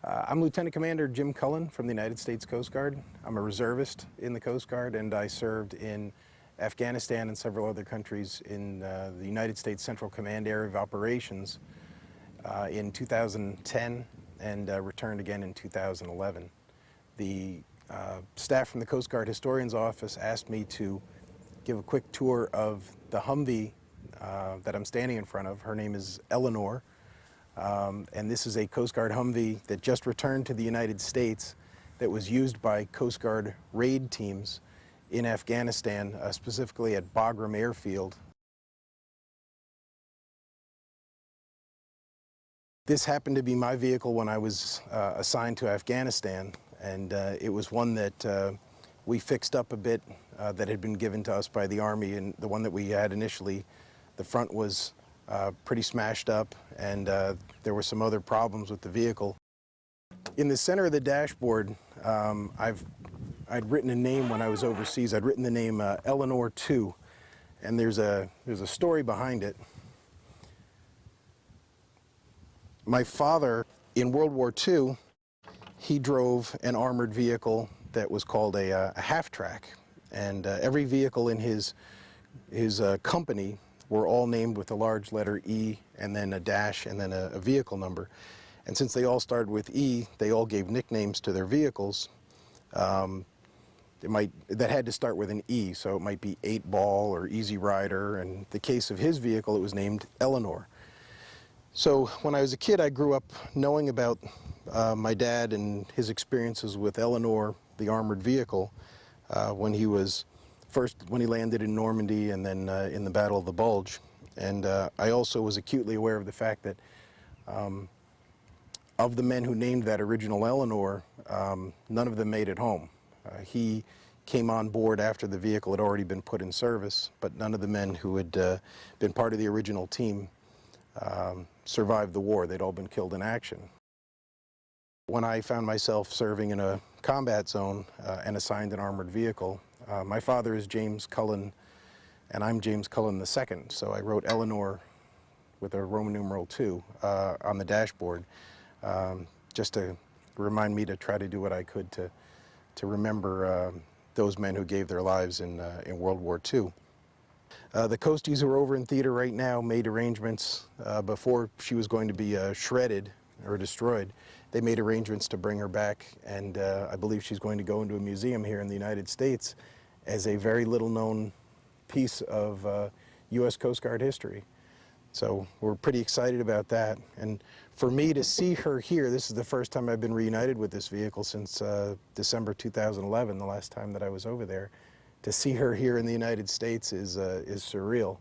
I'm Lieutenant Commander Jim Cullen from the United States Coast Guard. I'm a reservist in the Coast Guard, and I served in Afghanistan and several other countries in the United States Central Command Area of Operations in 2010 and returned again in 2011. The staff from the Coast Guard Historian's Office asked me to give a quick tour of the Humvee that I'm standing in front of. Her name is Eleanor. And this is a Coast Guard Humvee that just returned to the United States that was used by Coast Guard raid teams in Afghanistan, specifically at Bagram Airfield. This happened to be my vehicle when I was assigned to Afghanistan, and it was one that we fixed up a bit that had been given to us by the Army, and the one that we had initially, the front was pretty smashed up, and there were some other problems with the vehicle. In the center of the dashboard, I'd written a name when I was overseas. I'd written the name Eleanor II, and there's a story behind it. My father, in World War II, he drove an armored vehicle that was called a half-track, and every vehicle in his company were all named with a large letter E and then a dash and then a vehicle number. And since they all started with E, they all gave nicknames to their vehicles. That had to start with an E, so it might be 8-Ball or Easy Rider. And in the case of his vehicle, it was named Eleanor. So when I was a kid, I grew up knowing about my dad and his experiences with Eleanor, the armored vehicle, when he landed in Normandy and then in the Battle of the Bulge. And I also was acutely aware of the fact that of the men who named that original Eleanor, none of them made it home. He came on board after the vehicle had already been put in service, but none of the men who had been part of the original team survived the war. They'd all been killed in action. When I found myself serving in a combat zone and assigned an armored vehicle, my father is James Cullen, and I'm James Cullen II, so I wrote Eleanor with a Roman numeral II on the dashboard, just to remind me to try to do what I could to remember those men who gave their lives in World War II. The Coasties who are over in theater right now made arrangements before she was going to be shredded or destroyed. They made arrangements to bring her back, and I believe she's going to go into a museum here in the United States as a very little known piece of U.S. Coast Guard history. So we're pretty excited about that. And for me to see her here, this is the first time I've been reunited with this vehicle since December 2011, the last time that I was over there. To see her here in the United States is surreal.